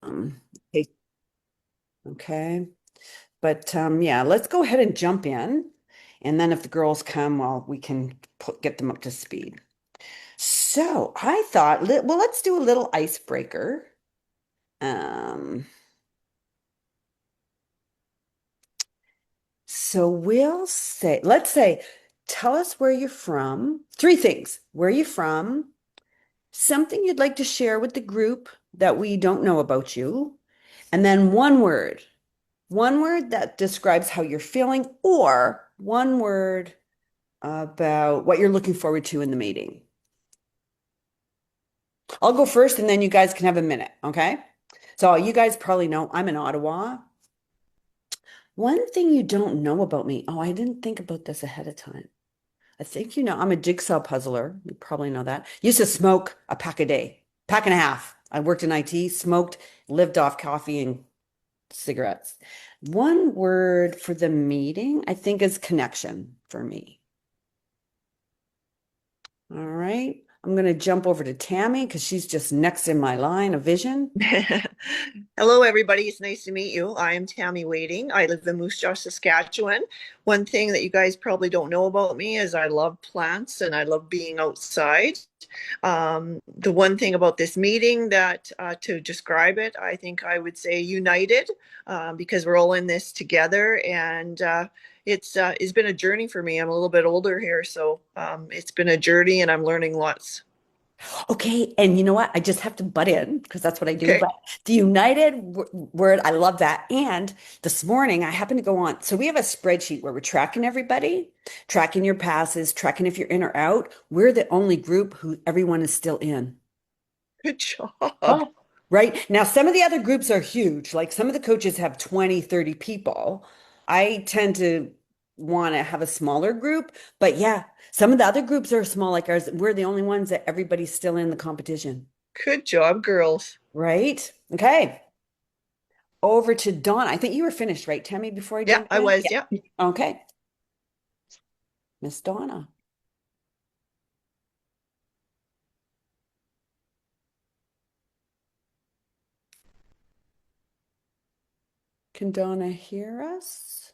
Okay. Okay. But yeah, let's go ahead and jump in. And then if the girls come, well, we can get them up to speed. So I thought, well, let's do a little icebreaker. Um, so let's say, tell us where you're from. Three things. Where are you from? Something you'd like to share with the group that we don't know about you. And then one word that describes how you're feeling, or one word about what you're looking forward to in the meeting. I'll go first and then you guys can have a minute, okay? So you guys probably know I'm in Ottawa. One thing you don't know about me. Oh, I didn't think about this ahead of time. I think you know I'm a jigsaw puzzler. You probably know that. Used to smoke a pack a day, pack and a half. I worked in IT, smoked, lived off coffee and cigarettes. One word for the meeting, I think, is connection for me. All right. I'm going to jump over to Tammy because she's just next in my line of vision. Hello, everybody. It's nice to meet you. I am Tammy Wading. I live in Moose Jaw, Saskatchewan. One thing that you guys probably don't know about me is I love plants and I love being outside. The one thing about this meeting that to describe it, I think I would say united because we're all in this together and it's been a journey for me. I'm a little bit older here, so it's been a journey and I'm learning lots. Okay, and you know what? I just have to butt in because that's what I do. Okay. But the United word, I love that. And this morning, I happened to go on. So we have a spreadsheet where we're tracking everybody, tracking your passes, tracking if you're in or out. We're the only group who everyone is still in. Good job. Oh, right? Now, some of the other groups are huge. Like some of the coaches have 20, 30 people. I tend to want to have a smaller group, but yeah, some of the other groups are small like ours. We're the only ones that everybody's still in the competition, Good job, girls. right? Okay. Over to Dawn. I think you were finished, right, Tammy, before I Yeah, jumped I in? was. Yeah. Yeah. Okay. Miss Donna. Can Donna hear us?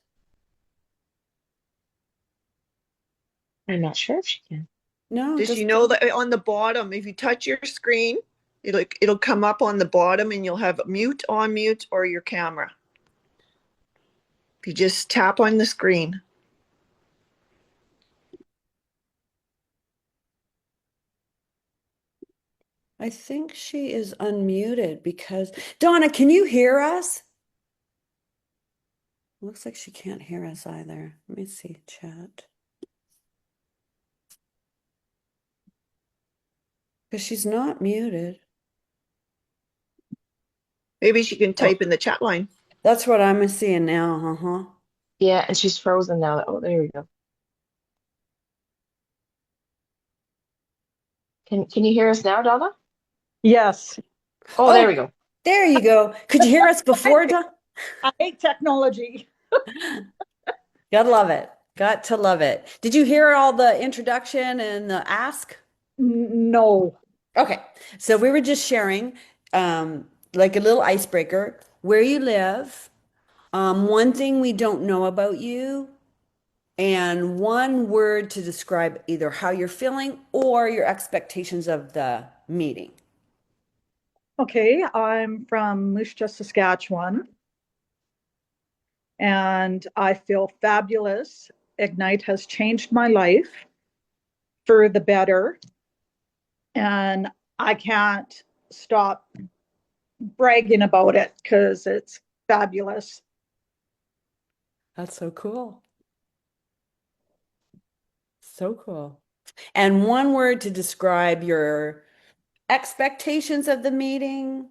I'm not sure if she can. No, Just you just know that on the bottom, if you touch your screen, it'll come up on the bottom and you'll have mute, on mute, or your camera. If you just tap on the screen. I think she is unmuted because Donna, can you hear us? Looks like she can't hear us either. Let me see, chat. Because she's not muted. Maybe she can Oh, type in the chat line. that's what I'm seeing now. Uh-huh. Yeah, and she's frozen now. Oh, there we go. Can you hear us now, Donna? Yes. Oh, there we Oh, go. there you go. Could you hear us before, Don? I hate technology. Gotta love it. Got to love it. Did you hear all the introduction and the ask? No. Okay, so we were just sharing, like a little icebreaker, where you live, one thing we don't know about you, and one word to describe either how you're feeling or your expectations of the meeting. Okay, I'm from Moose Jaw, Saskatchewan, and I feel fabulous. Ignite has changed my life for the better, and I can't stop bragging about it because it's fabulous. That's so cool. So cool. And one word to describe your expectations of the meeting.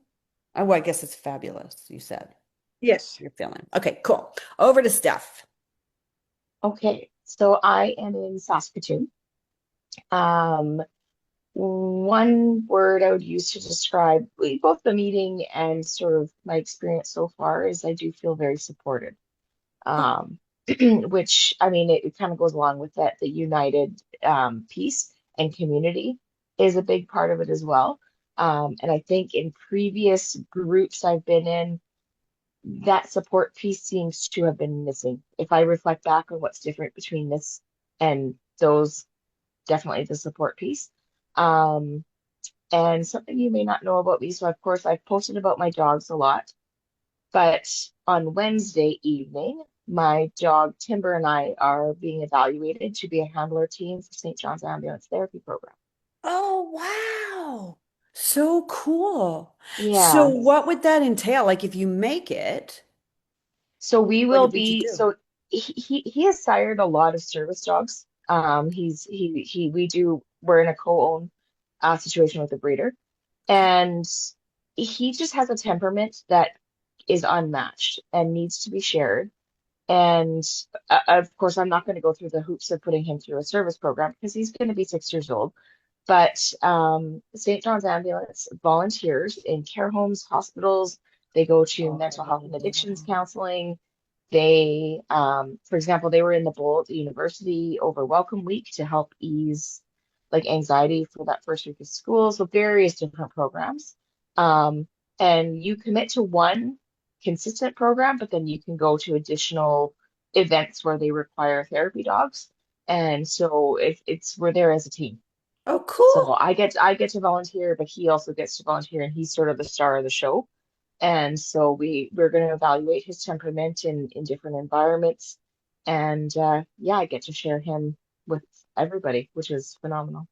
Oh, well, I guess it's fabulous, you said. Yes. You're feeling. Okay, cool. Over to Steph. Okay, so I am in Saskatoon. Um, One word I would use to describe both the meeting and sort of my experience so far is I do feel very supported. Oh, Um, which I mean, it kind of goes along with that, the united piece and community is a big part of it as well. And I think in previous groups I've been in, that support piece seems to have been missing. If I reflect back on what's different between this and those, definitely the support piece. Um, and something you may not know about me, so of course I've posted about my dogs a lot, but on Wednesday evening, my dog Timber and I are being evaluated to be a handler team for St. John's Ambulance Therapy Program. Oh, wow. So cool. So Yeah. what would that entail? Like if you make it, So we will what would you be, do? so he has sired a lot of service dogs. We do, we're in a co-own situation with a breeder, and he just has a temperament that is unmatched and needs to be shared. And of course, I'm not going to go through the hoops of putting him through a service program because he's going to be 6 years old. But St. John's Ambulance volunteers in care homes, hospitals. They go to mental health and addictions counseling. For example, they were in the bowl at the university over Welcome Week to help ease like anxiety for that first week of school. So various different programs. Um, and you commit to one consistent program, but then you can go to additional events where they require therapy dogs. And so we're there as a team. Oh, So cool. I get to volunteer, but he also gets to volunteer, and he's sort of the star of the show. And so we're going to evaluate his temperament in different environments. And yeah, I get to share him with everybody, which is phenomenal.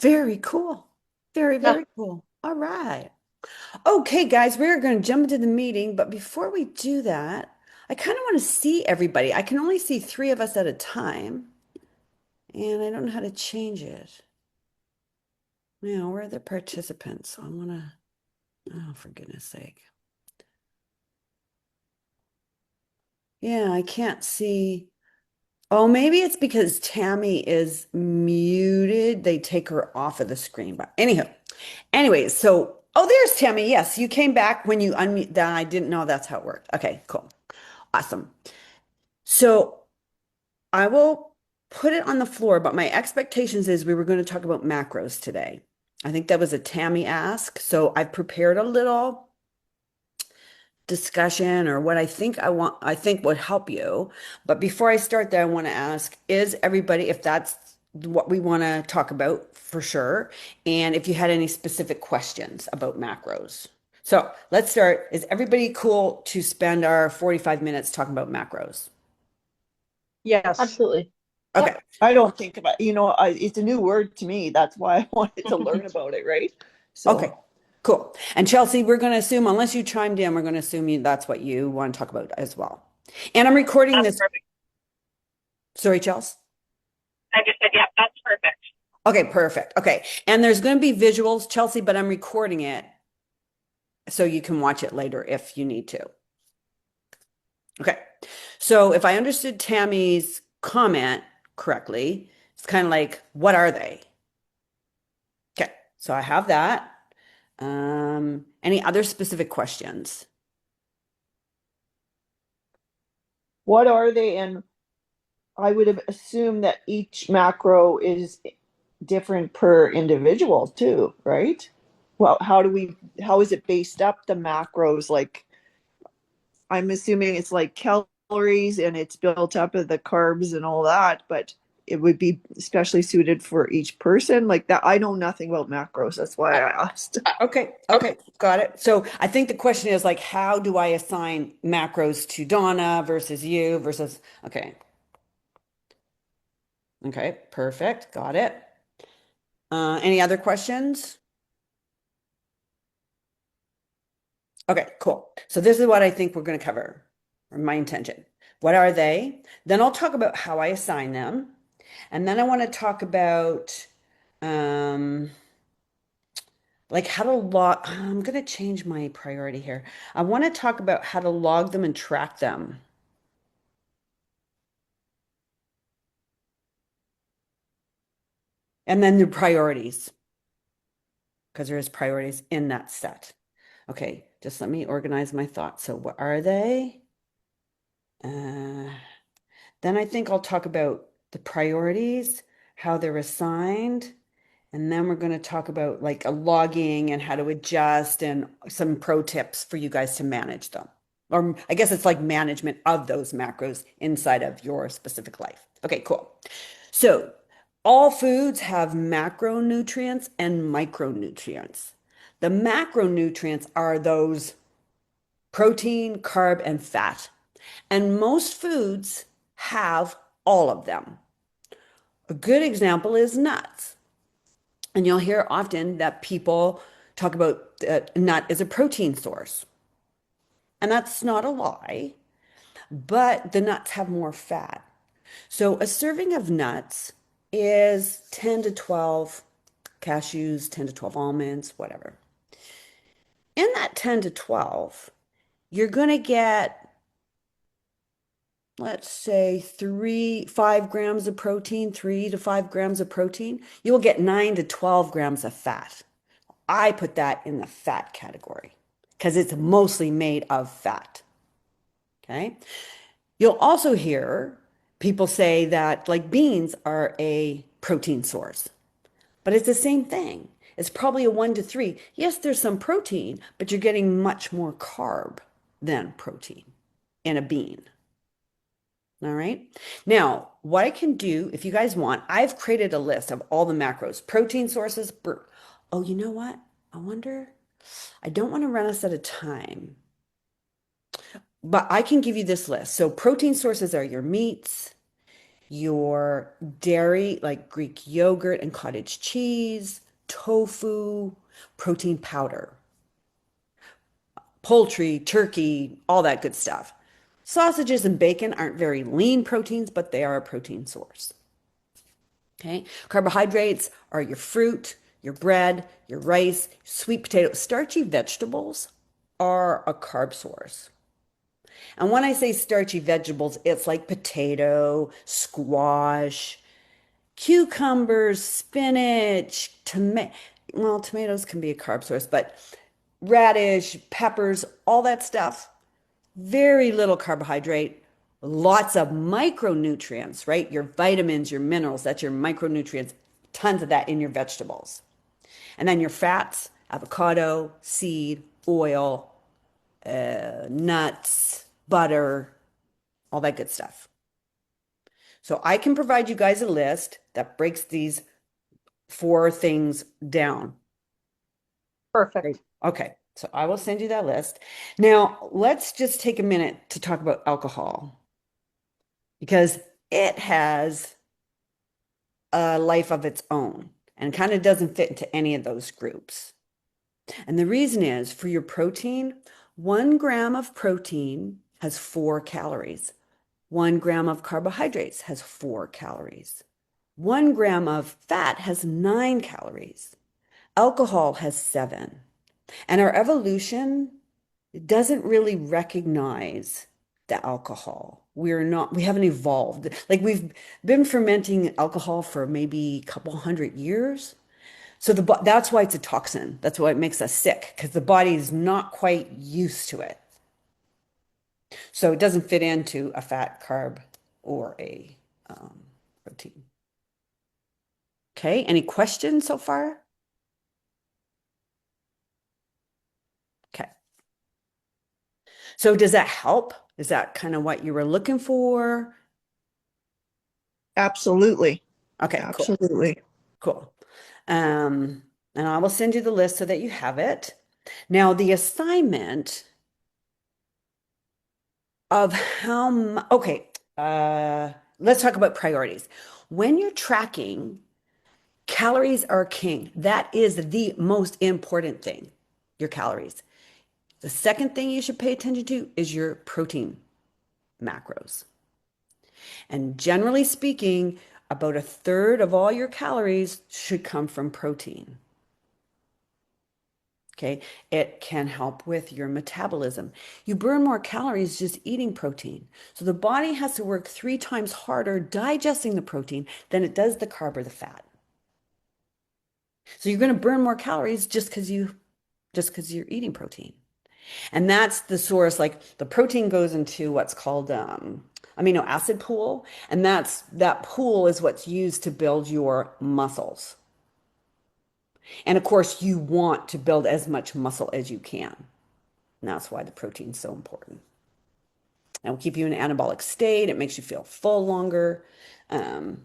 Very cool. Very, Yeah, very cool. All right. Okay, guys, we're going to jump into the meeting, but before we do that, I kind of want to see everybody. I can only see three of us at a time, and I don't know how to change it. Now, where are the participants? So I want to, oh, for goodness sake. Yeah, I can't see. Oh, maybe it's because Tammy is muted. They take her off of the screen. But anyways, so oh, there's Tammy. Yes, you came back when you unmute that. I didn't know that's how it worked. Okay, cool. Awesome. So I will put it on the floor, but my expectations is we were going to talk about macros today. I think that was a Tammy ask. So I've prepared a little discussion or what I think would help you. But before I start that, I want to ask, is everybody, if that's what we want to talk about for sure, and if you had any specific questions about macros. So let's start. Is everybody cool to spend our 45 minutes talking about macros? Yes. absolutely. Yep. Okay. I don't think about, it's a new word to me. That's why I wanted to learn about it, right? Okay. So, Cool. And Chelsea, we're going to assume, unless you chimed in, we're going to assume that's what you want to talk about as well. And I'm recording That's this. perfect. Sorry, Chelsea. I just said, yeah, that's perfect. Okay, perfect. Okay. And there's going to be visuals, Chelsea, but I'm recording it so you can watch it later if you need to. Okay. So if I understood Tammy's comment correctly, it's kind of like, what are they? Okay. So I have that. Any other specific questions? what are they? And I would have assumed that each macro is different per individual too, right? Well, how is it based up the macros? Like, I'm assuming it's like calories and it's built up of the carbs and all that, but it would be especially suited for each person like that. I know nothing about macros. That's why I asked. Okay, okay, got it. So I think the question is like, how do I assign macros to Donna versus you versus, okay, okay, perfect, got it. Any other questions? Okay, cool. So this is what I think we're going to cover, or my intention. What are they? Then I'll talk about how I assign them. And then I want to talk about um, like how to log. I'm going to change my priority here. I want to talk about how to log them and track them. And then the priorities, because there is priorities in that set. Okay, just let me organize my thoughts. So what are they? Uh, then I think I'll talk about the priorities, how they're assigned, And then we're going to talk about like a logging and how to adjust and some pro tips for you guys to manage them. Or I guess it's like management of those macros inside of your specific life. Okay, cool. So all foods have macronutrients and micronutrients. The macronutrients are those protein, carb, and fat. And most foods have all of them. A good example is nuts. And you'll hear often that people talk about that nut as a protein source. And that's not a lie, but the nuts have more fat. So a serving of nuts is 10 to 12 cashews, 10 to 12 almonds, whatever. In that 10 to 12, you're going to get, let's say, 5 grams of protein, 3 to 5 grams of protein. You will get 9 to 12 grams of fat. I put that in the fat category because it's mostly made of fat. Okay. You'll also hear people say that like beans are a protein source, but it's the same thing. It's probably a 1 to 3. Yes, there's some protein, but you're getting much more carb than protein in a bean. All right. Now, what I can do, if you guys want, I've created a list of all the macros, protein sources. Oh, you know what? I wonder, I don't want to run us out of time, but I can give you this list. So protein sources are your meats, your dairy, like Greek yogurt and cottage cheese, tofu, protein powder, poultry, turkey, all that good stuff. Sausages and bacon aren't very lean proteins, but they are a protein source. Okay. Carbohydrates are your fruit, your bread, your rice, sweet potato. Starchy vegetables are a carb source. And when I say starchy vegetables, it's like potato, squash, cucumbers, spinach, well, tomatoes can be a carb source, but radish, peppers, all that stuff, very little carbohydrate, lots of micronutrients, right? Your vitamins, your minerals, that's your micronutrients, tons of that in your vegetables. And then your fats, avocado, seed, oil, nuts, butter, all that good stuff. So I can provide you guys a list that breaks these 4 things down. Perfect. Okay, so I will send you that list. Now, let's just take a minute to talk about alcohol because it has a life of its own and kind of doesn't fit into any of those groups. And the reason is for your protein, 1 gram of protein has 4 calories. 1 gram of carbohydrates has 4 calories. 1 gram of fat has 9 calories. Alcohol has 7. And our evolution doesn't really recognize the alcohol. We haven't evolved. Like we've been fermenting alcohol for maybe a couple hundred years. So that's why it's a toxin. That's why it makes us sick because the body is not quite used to it. So it doesn't fit into a fat, carb, or a protein. Okay, any questions so far? Okay. So does that help? Is that kind of what you were looking for? Absolutely. Okay, cool. Absolutely. Cool. And I will send you the list so that you have it. Now, the assignment of okay, let's talk about priorities. When you're tracking, calories are king. That is the most important thing, your calories. The second thing you should pay attention to is your protein macros. And generally speaking, about a third of all your calories should come from protein. Okay, it can help with your metabolism. You burn more calories just eating protein. So the body has to work 3 times harder digesting the protein than it does the carb or the fat. So you're going to burn more calories just because you're eating protein. And that's the source, like the protein goes into what's called amino acid pool. And that pool is what's used to build your muscles. And of course, you want to build as much muscle as you can. And that's why the protein's so important. It will keep you in an anabolic state. It makes you feel full longer. Um,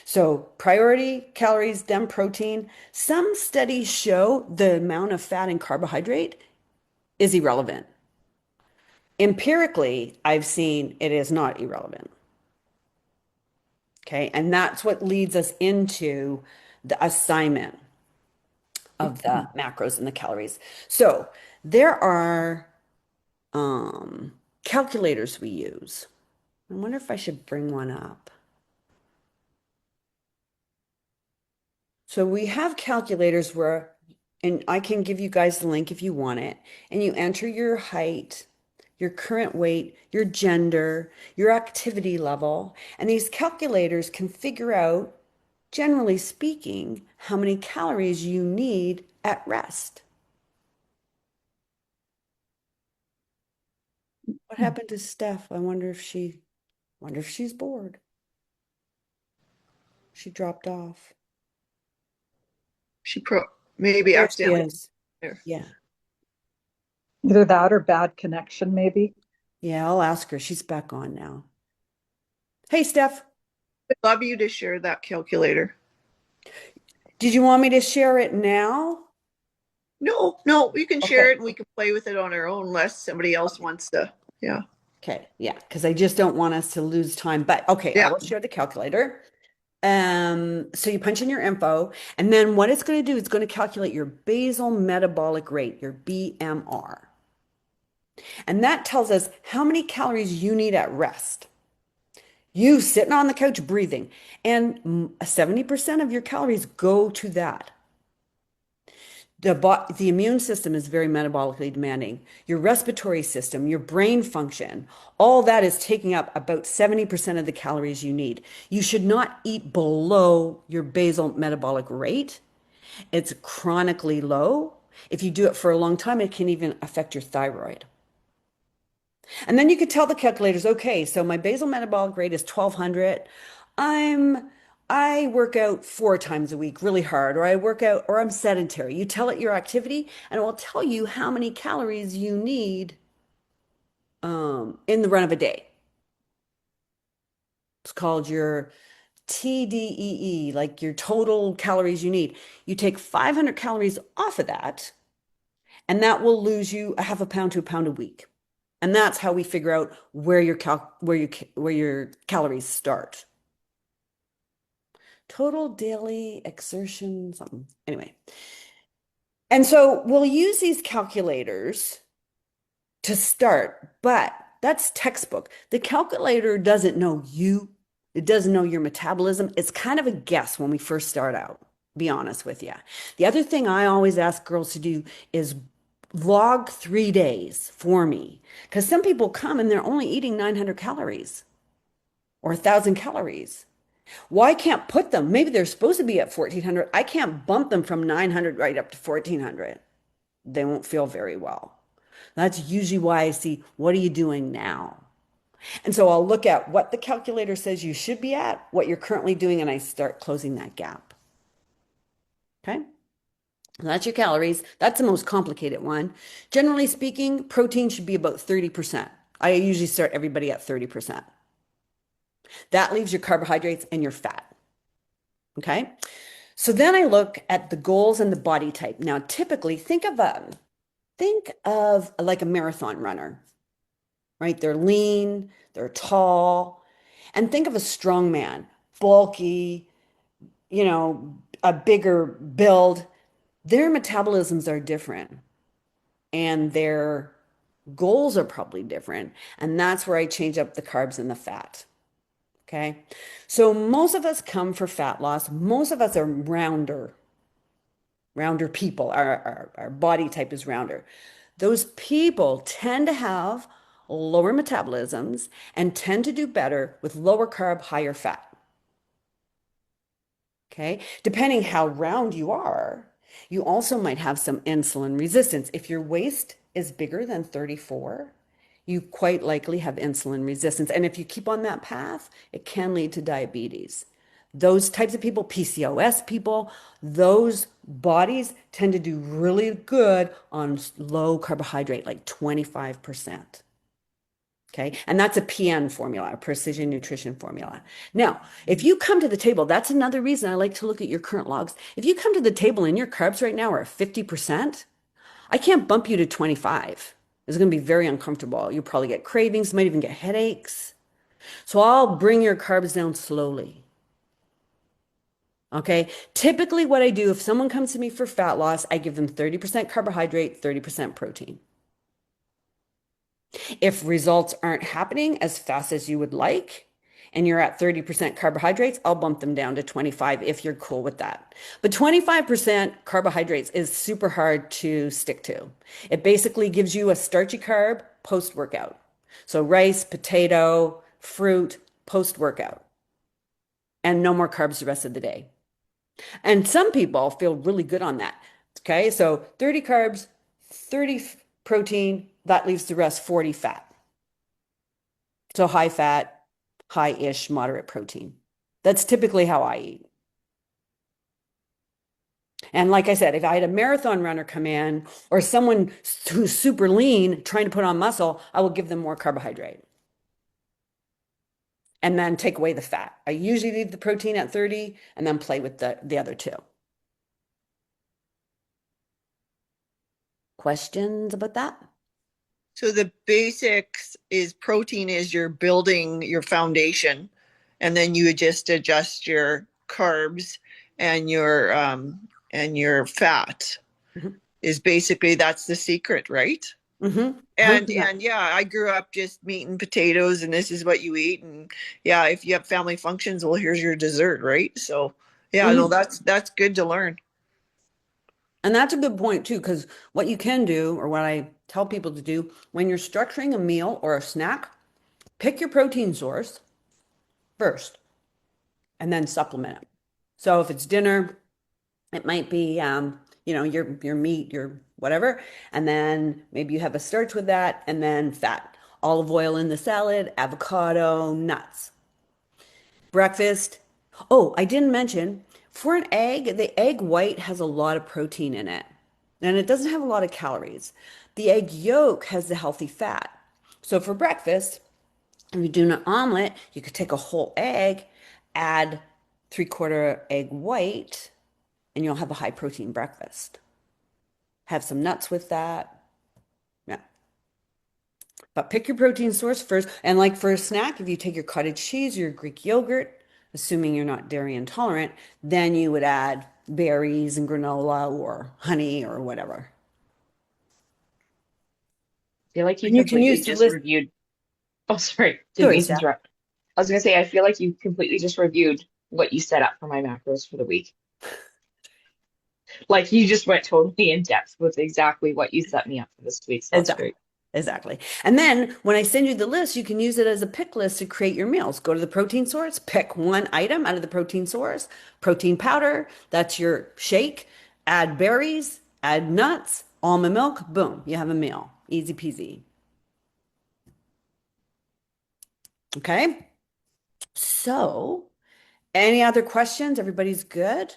so priority calories, then protein. Some studies show the amount of fat and carbohydrate is irrelevant. Empirically, I've seen it is not irrelevant. Okay. And that's what leads us into the assignment of the macros and the calories. So there are calculators we use. I wonder if I should bring one up. So we have calculators where, and I can give you guys the link if you want it, and you enter your height, your current weight, your gender, your activity level, and these calculators can figure out, generally speaking, how many calories you need at rest. What happened to Steph? I wonder if she's bored. She dropped off. She maybe There she accidentally is. there. Yeah. Either that or bad connection, maybe. Yeah, I'll ask her. She's back on now. Hey, Steph, I'd love you to share that calculator. did you want me to share it now? No, you can share Okay. it and we can play with it on our own unless somebody else wants to. Yeah. Okay, yeah, because I just don't want us to lose time. But okay, I Yeah. will share the calculator. So you punch in your info, and then what it's going to do, it's going to calculate your basal metabolic rate, your BMR. And that tells us how many calories you need at rest. You sitting on the couch breathing, and 70% of your calories go to that. The immune system is very metabolically demanding. Your respiratory system, your brain function, all that is taking up about 70% of the calories you need. You should not eat below your basal metabolic rate. It's chronically low. If you do it for a long time, it can even affect your thyroid. And then you could tell the calculators, okay, so my basal metabolic rate is 1200. I work out 4 times a week really hard, or I work out, or I'm sedentary. You tell it your activity, and it will tell you how many calories you need in the run of a day. It's called your TDEE, like your total calories you need. You take 500 calories off of that, and that will lose you a half a pound to a pound a week. And that's how we figure out where your calories start. Total daily exertion, something. Anyway. And so we'll use these calculators to start, but that's textbook. The calculator doesn't know you. It doesn't know your metabolism. It's kind of a guess when we first start out, be honest with you. The other thing I always ask girls to do is log 3 days for me. Because some people come and they're only eating 900 calories or 1,000 calories. Well, I can't put them. Maybe they're supposed to be at 1,400. I can't bump them from 900 right up to 1,400. They won't feel very well. That's usually why I see, what are you doing now? And so I'll look at what the calculator says you should be at, what you're currently doing, and I start closing that gap. Okay? That's your calories. That's the most complicated one. Generally speaking, protein should be about 30%. I usually start everybody at 30%. That leaves your carbohydrates and your fat. Okay? So then I look at the goals and the body type. Now, typically, think of like a marathon runner, right? They're lean, they're tall, and think of a strong man, bulky, a bigger build. Their metabolisms are different and their goals are probably different. And that's where I change up the carbs and the fat. Okay. So most of us come for fat loss. Most of us are rounder people. Our body type is rounder. Those people tend to have lower metabolisms and tend to do better with lower carb, higher fat. Okay. Depending how round you are, you also might have some insulin resistance. If your waist is bigger than 34, you quite likely have insulin resistance. And if you keep on that path, it can lead to diabetes. those types of people, PCOS people, those bodies tend to do really good on low carbohydrate, like 25%. Okay. And that's a PN formula, a precision nutrition formula. Now, if you come to the table, that's another reason I like to look at your current logs. If you come to the table and your carbs right now are 50%, I can't bump you to 25. It's going to be very uncomfortable. You'll probably get cravings, might even get headaches. So I'll bring your carbs down slowly. Okay. Typically, what I do if someone comes to me for fat loss, I give them 30% carbohydrate, 30% protein. If results aren't happening as fast as you would like, and you're at 30% carbohydrates, I'll bump them down to 25 if you're cool with that. But 25% carbohydrates is super hard to stick to. It basically gives you a starchy carb post-workout. So rice, potato, fruit, post-workout. And no more carbs the rest of the day. And some people feel really good on that. Okay, so 30 carbs, 30 protein, that leaves the rest 40 fat. So high fat, high-ish, moderate protein. That's typically how I eat. And like I said, if I had a marathon runner come in or someone who's super lean trying to put on muscle, I will give them more carbohydrate and then take away the fat. I usually leave the protein at 30 and then play with the other two. Questions about that? So the basics is protein is you're building your foundation, and then you just adjust your carbs and your fat. Mhm. Is basically that's the secret, right? Mm-hmm. And 100%. and yeah, I grew up just meat and potatoes, and this is what you eat. And yeah, if you have family functions, well, here's your dessert, right? So yeah, no, Mhm. that's good to learn. And that's a good point too, because what you can do, or what I tell people to do, when you're structuring a meal or a snack, pick your protein source first and then supplement it. So if it's dinner, it might be your meat, your whatever, and then maybe you have a starch with that, and then fat, olive oil in the salad, avocado, nuts. Breakfast. Oh, I didn't mention for an egg, the egg white has a lot of protein in it, and it doesn't have a lot of calories. The egg yolk has the healthy fat. So for breakfast, if you're doing an omelet, you could take a whole egg, add three-quarter egg white, and you'll have a high protein breakfast. Have some nuts with that. Yeah. But pick your protein source first. And like for a snack, if you take your cottage cheese, your Greek yogurt, assuming you're not dairy intolerant, then you would add berries and granola or honey or whatever. I feel like you And you can completely use the just list. reviewed. Oh, sorry, didn't Sorry, mean to Steph. interrupt. I was gonna say, I feel like you completely just reviewed what you set up for my macros for the week. Like you just went totally in depth with exactly what you set me up for this week. So that's Exactly. great. Exactly. And then when I send you the list, you can use it as a pick list to create your meals. Go to the protein source, pick one item out of the protein source, protein powder, that's your shake. Add berries, add nuts, almond milk, boom, you have a meal. Easy peasy. Okay. So, any other questions? Everybody's good?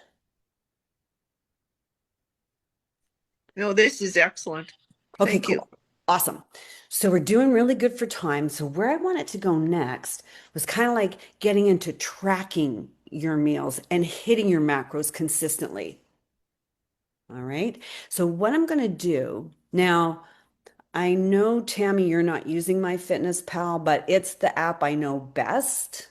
No, this is excellent. Okay, Thank you. cool. Awesome. So we're doing really good for time. So where I wanted to go next was kind of like getting into tracking your meals and hitting your macros consistently. All right. So what I'm going to do now, I know Tammy, you're not using MyFitnessPal, but it's the app I know best.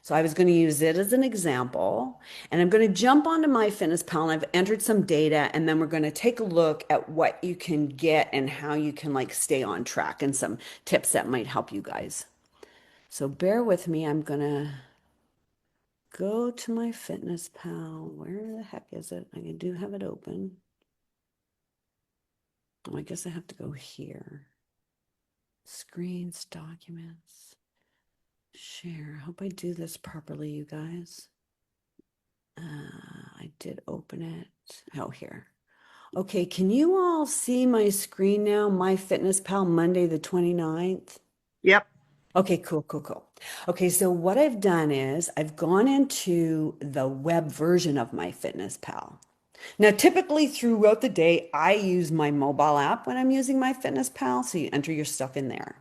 So I was going to use it as an example, and I'm going to jump onto MyFitnessPal and I've entered some data, and then we're going to take a look at what you can get and how you can like stay on track and some tips that might help you guys. So bear with me. I'm going to go to MyFitnessPal. Where the heck is it? I do have it open. Oh, I guess I have to go here. Screens, documents, share. I hope I do this properly, you guys. I did open it. Oh, here. Okay, can you all see my screen now? MyFitnessPal, Monday the 29th. Yep. Okay, cool, cool, cool. Okay, so what I've done is I've gone into the web version of MyFitnessPal. Now, typically throughout the day, I use my mobile app when I'm using MyFitnessPal, so you enter your stuff in there.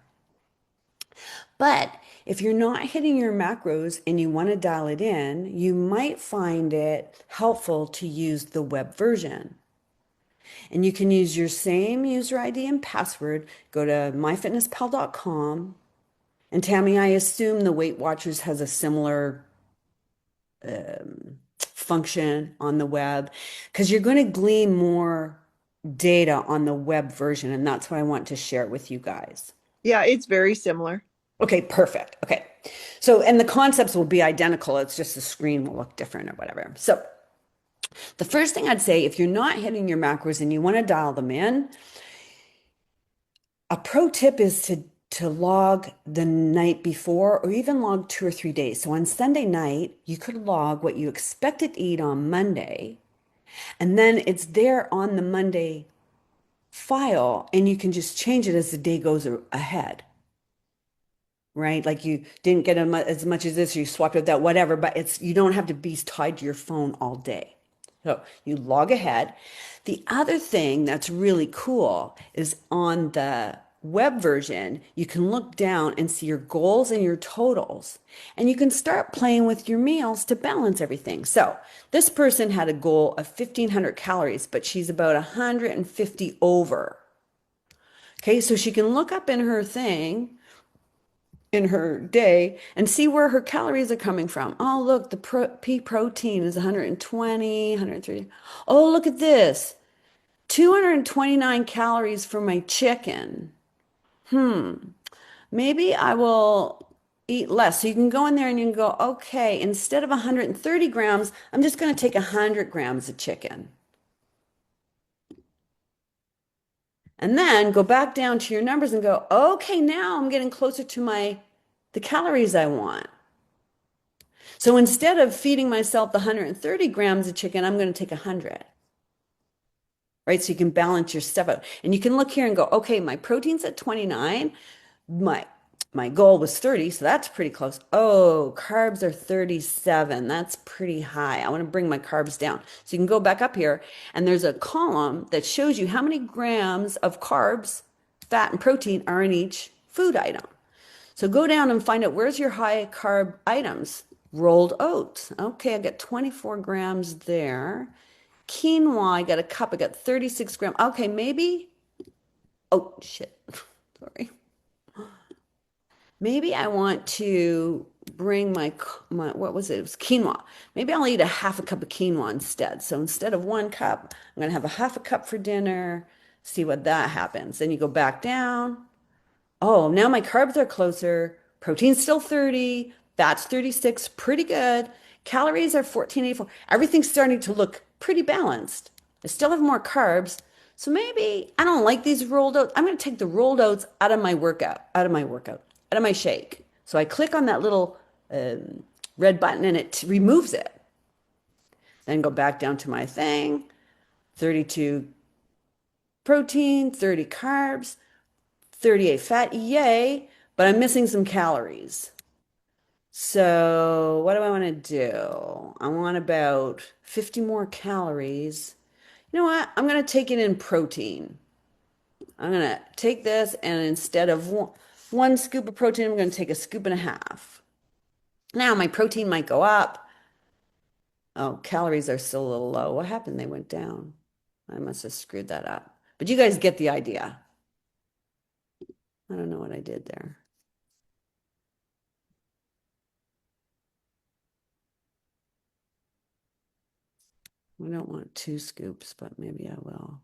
But if you're not hitting your macros and you want to dial it in, you might find it helpful to use the web version. And you can use your same user ID and password. Go to myfitnesspal.com. And Tammy, I assume the Weight Watchers has a similar function on the web because you're going to glean more data on the web version. And that's what I want to share with you guys. Yeah, it's very similar. Okay, perfect. Okay. So, and the concepts will be identical. It's just the screen will look different or whatever. So, the first thing I'd say, if you're not hitting your macros and you want to dial them in, a pro tip is to log the night before or even log 2 or 3 days. So on Sunday night, you could log what you expected to eat on Monday, and then it's there on the Monday file, and you can just change it as the day goes ahead. Right? Like you didn't get as much as this, you swapped out that, whatever, but it's you don't have to be tied to your phone all day. So you log ahead. The other thing that's really cool is on the web version, you can look down and see your goals and your totals, and you can start playing with your meals to balance everything. So this person had a goal of 1,500 calories, but she's about 150 over. Okay, so she can look up in her thing in her day and see where her calories are coming from. Oh, look, the pea protein is 120, 130. Oh, look at this. 229 calories for my chicken. Maybe I will eat less. So you can go in there and you can go, okay, instead of 130 grams, I'm just going to take 100 grams of chicken. And then go back down to your numbers and go, okay, now I'm getting closer to the calories I want. So instead of feeding myself the 130 grams of chicken, I'm going to take 100, right? So you can balance your stuff out. And you can look here and go, okay, my protein's at 29. My my goal was 30, so that's pretty close. Oh, carbs are 37. That's pretty high. I want to bring my carbs down. So you can go back up here, and there's a column that shows you how many grams of carbs, fat, and protein are in each food item. So go down and find out where's your high carb items. Rolled oats. Okay, I got 24 grams there. Quinoa, I got a cup. I got 36 grams. Okay, maybe. Oh, shit. Sorry. Maybe I want to bring my what was it? It was quinoa. Maybe I'll eat a half a cup of quinoa instead. So instead of 1 cup, I'm going to have a half a cup for dinner. See what that happens. Then you go back down. Oh, now my carbs are closer. Protein's still 30, fat's 36, pretty good. Calories are 1484. Everything's starting to look pretty balanced. I still have more carbs. So maybe I don't like these rolled oats. I'm going to take the rolled oats out of my shake. So I click on that little red button and it removes it. Then go back down to my thing, 32 protein, 30 carbs. 38 fat, yay, but I'm missing some calories. So what do I want to do? I want about 50 more calories. You know what? I'm going to take it in protein. I'm going to take this and instead of one scoop of protein, I'm going to take a scoop and a half. Now my protein might go up. Oh, calories are still a little low. What happened? They went down. I must have screwed that up. But you guys get the idea. I don't know what I did there. I don't want 2 scoops, but maybe I will.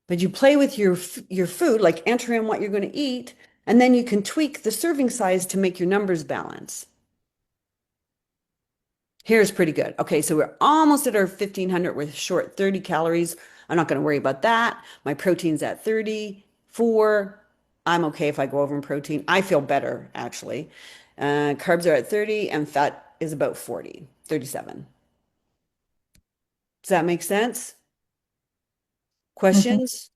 But you play with your food, like enter in what you're going to eat, and then you can tweak the serving size to make your numbers balance. Here's pretty good. Okay, so we're almost at our 1,500. We're short 30 calories. I'm not going to worry about that. My protein's at 34. I'm okay if I go over in protein. I feel better, actually. Carbs are at 30, and fat is about 40, 37. Does that make sense? Mhm. Questions?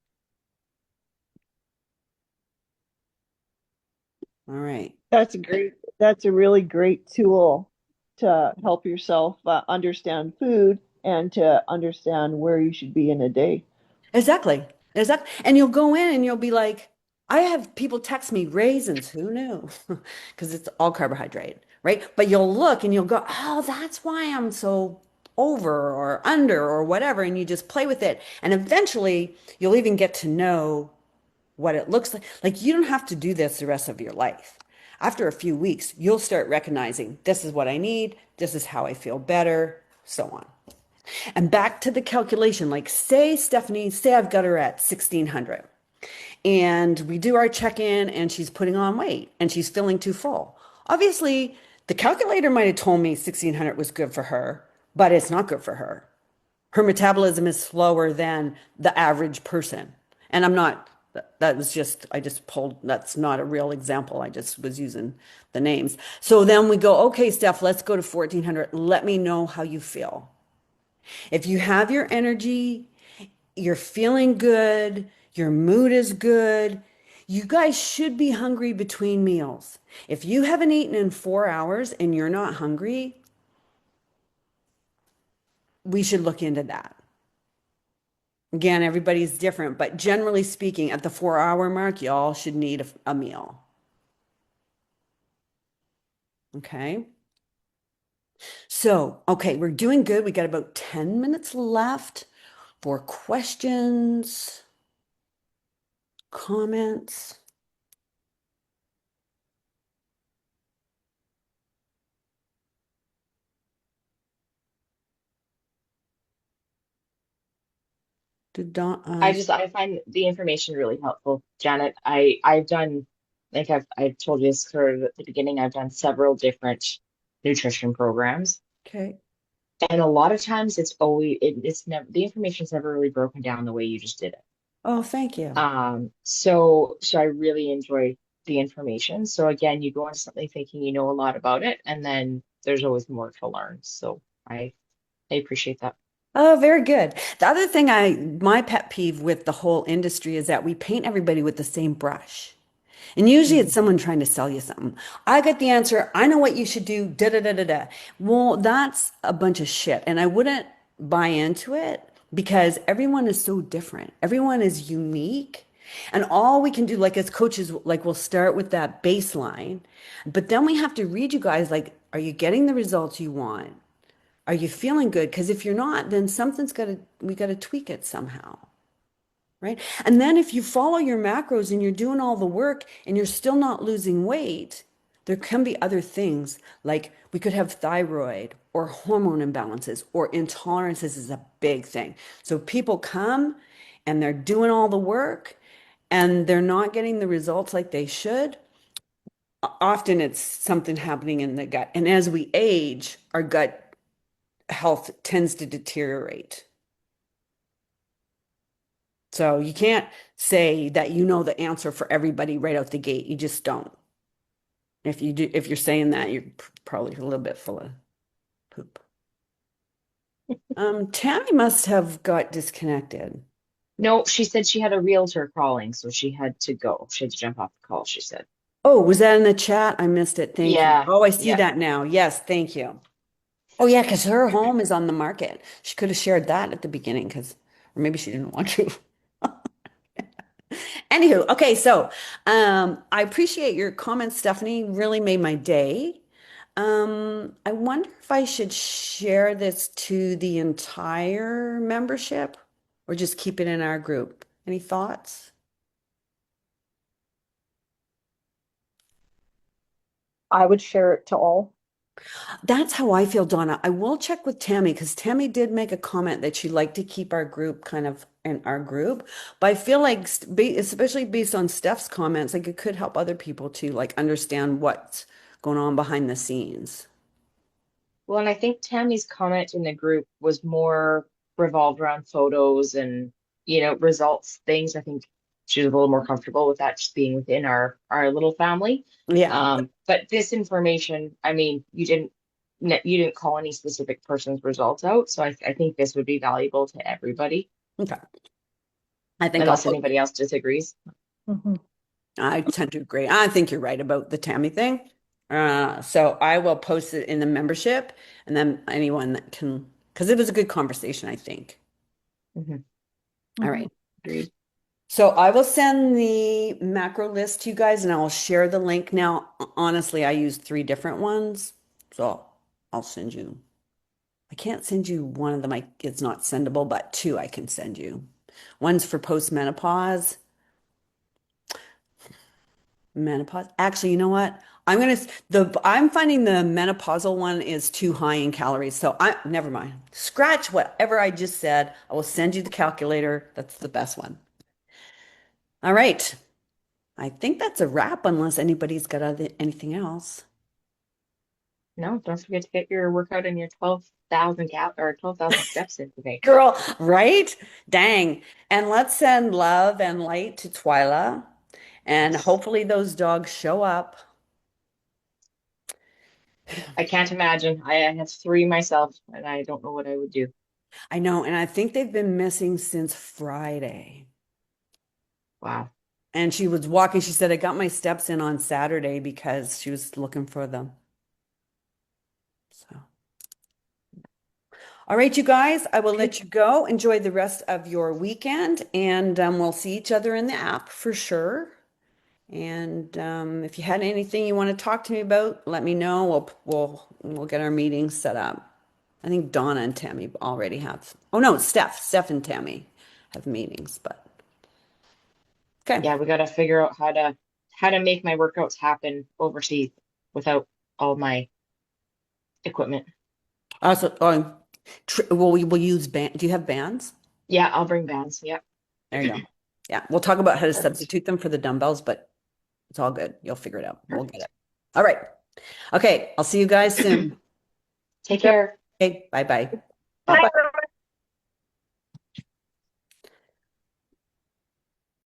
All right. That's a really great tool to help yourself understand food and to understand where you should be in a day. Exactly. Exactly. And you'll go in and you'll be like, I have people text me raisins. Who knew? Because it's all carbohydrate, right? But you'll look and you'll go, oh, that's why I'm so over or under or whatever. And you just play with it. And eventually you'll even get to know what it looks like. Like you don't have to do this the rest of your life. After a few weeks, you'll start recognizing this is what I need, this is how I feel better, so on. And back to the calculation, like say, Stephanie, say I've got her at 1600 and we do our check-in and she's putting on weight and she's feeling too full. Obviously, the calculator might have told me 1600 was good for her, but it's not good for her. Her metabolism is slower than the average person. And I'm not, that was just, I just pulled, that's not a real example. I just was using the names. So then we go, okay, Steph, let's go to 1400. Let me know how you feel. If you have your energy, you're feeling good, your mood is good, you guys should be hungry between meals. If you haven't eaten in 4 hours and you're not hungry, we should look into that. Again, everybody's different, but generally speaking, at the 4 hour mark, y'all should need a meal. Okay. So, okay, we're doing good. We got about 10 minutes left for questions, comments. Did Don, I find the information really helpful, Janet. I've done, like I've told you this sort of at the beginning, I've done several different nutrition programs. okay. And a lot of times it's never, the information's never really broken down the way you just did it. Oh, thank you. So I really enjoy the information. So again, you go into something thinking you know a lot about it, and then there's always more to learn. So I appreciate that. Oh, very good. The other thing my pet peeve with the whole industry is that we paint everybody with the same brush. And usually it's Mhm. someone trying to sell you something. I got the answer. I know what you should do. Da da da da da. Well, that's a bunch of shit. And I wouldn't buy into it because everyone is so different. Everyone is unique. And all we can do, like as coaches, like we'll start with that baseline, but then we have to read you guys like, are you getting the results you want? Are you feeling good? Because if you're not, then we got to tweak it somehow. Right. And then if you follow your macros and you're doing all the work and you're still not losing weight, there can be other things like we could have thyroid or hormone imbalances or intolerances is a big thing. So people come and they're doing all the work and they're not getting the results like they should. Often it's something happening in the gut. And as we age, our gut health tends to deteriorate. So you can't say that you know the answer for everybody right out the gate. You just don't. If you do, if you're saying that, you're probably a little bit full of poop. Tammy must have got disconnected. No, she said she had a realtor calling, so she had to go. She had to jump off the call, she said. Oh, was that in the chat? I missed it. Thank you. Yeah, Oh, I see yeah. that now. Yes, thank you. Oh, yeah, because her home is on the market. She could have shared that at the beginning because, or maybe she didn't want to. Anywho, okay, so I appreciate your comments, Stephanie. Really made my day. I wonder if I should share this to the entire membership or just keep it in our group. Any thoughts? I would share it to all. That's how I feel, Donna. I will check with Tammy because Tammy did make a comment that she'd like to keep our group kind of in our group. But I feel like, especially based on Steph's comments, like it could help other people to like understand what's going on behind the scenes. Well, and I think Tammy's comment in the group was more revolved around photos and, results, things. I think she was a little more comfortable with that just being within our little family. Yeah. But this information, I mean, you didn't call any specific person's results out, so I think this would be valuable to everybody, Okay. I think I'll unless put anybody else disagrees. Mhm. I tend to agree. I think you're right about the Tammy thing. So I will post it in the membership, and then anyone that can, because it was a good conversation, I think. Mhm. All Mhm. right. Agreed. So I will send the macro list to you guys, and I will share the link. Now, honestly, I use three different ones, so I'll send you. I can't send you one of them. It's not sendable, but two I can send you. One's for postmenopause. Menopause. Actually, you know what? I'm finding the menopausal one is too high in calories. So I never mind. Scratch whatever I just said. I will send you the calculator. That's the best one. All right. I think that's a wrap unless anybody's got anything else. No, don't forget to get your workout and your 12,000 or 12,000 steps in today. Girl, right? Dang. And let's send love and light to Twyla. And Yes. hopefully those dogs show up. I can't imagine. I have three myself, and I don't know what I would do. I know, and I think they've been missing since Friday. Wow. And she was walking. She said, I got my steps in on Saturday because she was looking for them. So, all right, you guys, I will Okay. let you go. Enjoy the rest of your weekend, and we'll see each other in the app for sure. And if you had anything you want to talk to me about, let me know. We'll get our meetings set up. I think Donna and Tammy already have. Oh no, Steph and Tammy have meetings, but okay. Yeah, we got to figure out how to make my workouts happen overseas without all my equipment. Also, well, we will use band. Do you have bands? Yeah, I'll bring bands. Yep. There you go. Yeah, we'll talk about how to Perfect. substitute them for the dumbbells, but it's all good. You'll figure it out. We'll get Perfect. it. All right. Okay. I'll see you guys soon. Take care. Okay. Bye bye. Bye, Bye-bye.